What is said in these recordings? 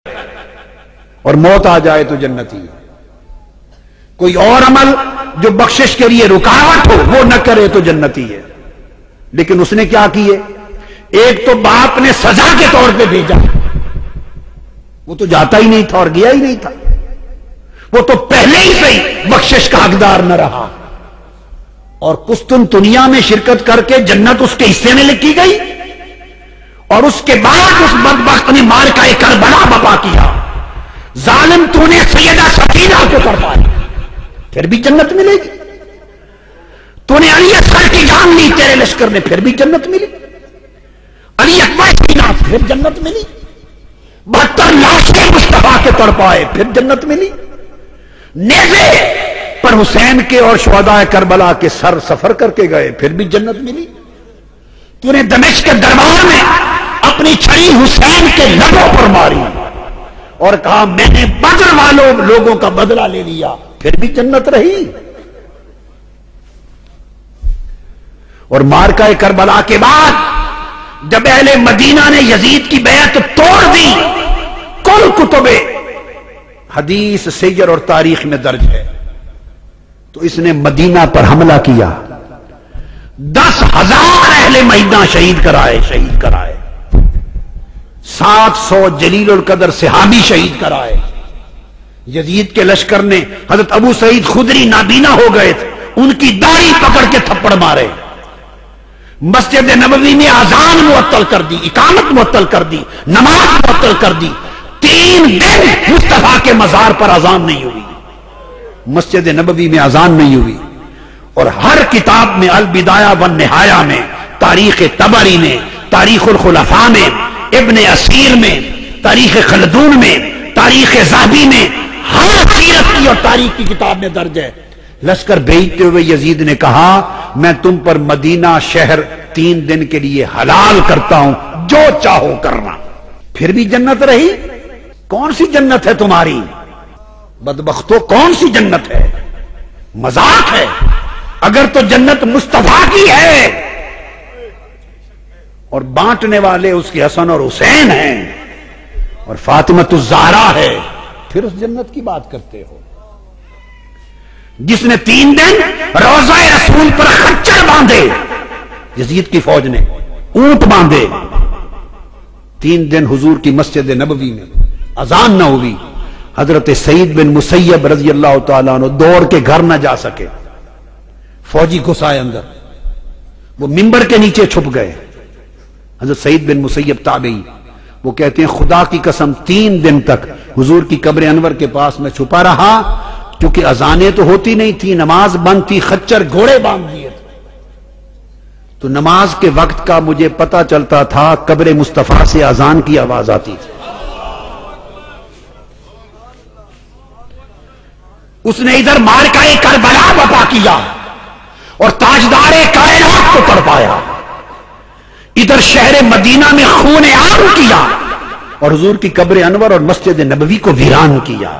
اور موت آ جائے تو جنتی ہے. کوئی اور عمل جو بخشش کے لیے رکاوٹ ہو وہ نہ کرے تو جنتی ہے. لیکن اس نے کیا کیے؟ ایک تو باپ نے سزا کے طور پہ بھیجا، وہ تو جاتا ہی نہیں تھا اور گیا ہی نہیں تھا، وہ تو پہلے ہی سے ہی بخشش کا حقدار نہ رہا، اور قسطنطنیہ میں شرکت کر کے جنت اس کے حصے میں لکھی گئی. اور اس کے بعد اس بدبخت نے معرکہ کربلا برپا کیا. ظالم تو نے سیدہ سکینہ کو کر پایا، پھر بھی جنت ملے گی. تو نے علی اصغر کی جان لی تیرے لشکر نے، پھر بھی جنت ملی. علی اکبر کی نام پھر جنت ملی. 72 لاشیں مصطفیٰ کے تڑپائے، پھر جنت ملی. نیزے پر حسین کے اور شہداء کربلا کے سر سفر کر کے گئے، پھر بھی جنت ملی. تو نے دمشق کے دربار میں اپنی چھری حسین کے لبوں پر ماری اور کہا میں نے بدر والوں لوگوں کا بدلہ لے لیا، پھر بھی جنت رہی. اور معرکہ کربلا کے بعد جب اہل مدینہ نے یزید کی بیعت توڑ دی، کل کتب حدیث سیر اور تاریخ میں درج ہے، تو اس نے مدینہ پر حملہ کیا. 10,000 اہل مدینہ شہید کرائے 700 جلیل القدر صحابی شہید کرائے. یزید کے لشکر نے حضرت ابو سعید خدری نابینا ہو گئے تھے، ان کی داڑھی پکڑ کے تھپڑ مارے. مسجد نبوی میں اذان معطل کر دی، اقامت معطل کر دی، نماز معطل کر دی. 3 دن مصطفیٰ کے مزار پر اذان نہیں ہوئی، مسجد نبوی میں اذان نہیں ہوئی. اور ہر کتاب میں البدایہ والنہایہ میں، تاریخ طبری میں، تاریخ الخلفاء میں، ابن اسیر میں، تاریخ خلدون میں، تاریخ ذہبی میں، ہر سیرت کی اور تاریخ کی کتاب میں درج ہے. لشکر بھیجتے ہوئے یزید نے کہا میں تم پر مدینہ شہر 3 دن کے لیے حلال کرتا ہوں، جو چاہو کرنا. پھر بھی جنت رہی. کون سی جنت ہے تمہاری بدبختو؟ کون سی جنت ہے؟ مذاق ہے. اگر تو جنت مصطفیٰ کی ہے اور بانٹنے والے اس کے حسن اور حسین ہیں اور فاطمۃ الزہرا ہے، پھر اس جنت کی بات کرتے ہو. جس نے 3 دن روضہ رسول پر خچر باندھے، یزید کی فوج نے اونٹ باندھے، 3 دن حضور کی مسجد نبوی میں اذان نہ ہوئی. حضرت سعید بن مسیب رضی اللہ تعالیٰ عنہ دوڑ کے گھر نہ جا سکے، فوجی گھسائے اندر، وہ ممبر کے نیچے چھپ گئے. حضرت سعید بن مسیب تابعی، وہ کہتے ہیں خدا کی قسم 3 دن تک حضور کی قبر انور کے پاس میں چھپا رہا، کیونکہ اذانیں تو ہوتی نہیں تھی، نماز بند تھی، خچر گھوڑے باندھ دیے تھے. تو نماز کے وقت کا مجھے پتا چلتا تھا، قبر مصطفیٰ سے اذان کی آواز آتی تھی. اس نے ادھر معرکہ کربلا برپا کیا اور تاجدار کائنات کو تڑپایا، ادھر شہر مدینہ میں خون عام کیا اور حضور کی قبر انور اور مسجد نبوی کو ویران کیا.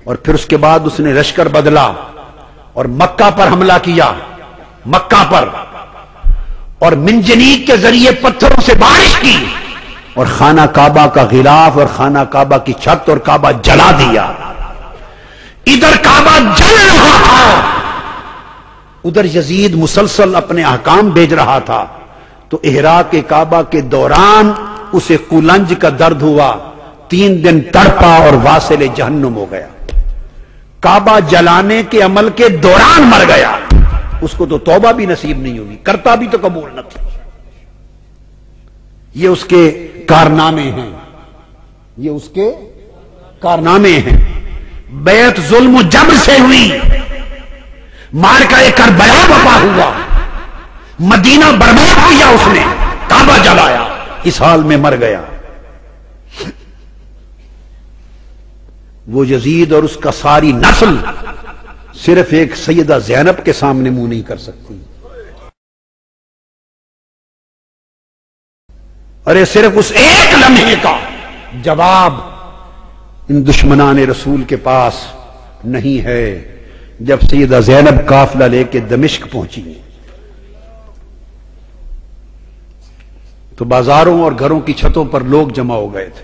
اور پھر اس کے بعد اس نے لشکر بدلا اور مکہ پر حملہ کیا، مکہ پر، اور منجنیق کے ذریعے پتھروں سے بارش کی اور خانہ کعبہ کا غلاف اور خانہ کعبہ کی چھت اور کعبہ جلا دیا. ادھر کعبہ جل رہا تھا، ادھر یزید مسلسل اپنے احکام بھیج رہا تھا. تو احراق کعبہ کے دوران اسے قولنج کا درد ہوا، 3 دن تڑپا اور واصل جہنم ہو گیا. کعبہ جلانے کے عمل کے دوران مر گیا. اس کو تو توبہ بھی نصیب نہیں ہوئی، کرتا بھی تو قبول نہ تھا. یہ اس کے کارنامے ہیں، یہ اس کے کارنامے ہیں. بیعت ظلم و جبر سے ہوئی، معرکہ کربلا برپا ہوا، مدینہ برباد کیا اس نے، کعبہ جلایا، اس حال میں مر گیا. وہ یزید اور اس کا ساری نسل صرف ایک سیدہ زینب کے سامنے منہ نہیں کر سکتی. ارے صرف اس ایک لمحے کا جواب ان دشمنان رسول کے پاس نہیں ہے. جب سیدہ زینب قافلہ لے کے دمشق پہنچی تو بازاروں اور گھروں کی چھتوں پر لوگ جمع ہو گئے تھے.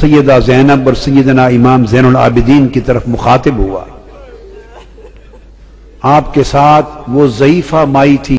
سیدہ زینب اور سیدنا امام زین العابدین کی طرف مخاطب ہوا. آپ کے ساتھ وہ ضعیفہ مائی تھی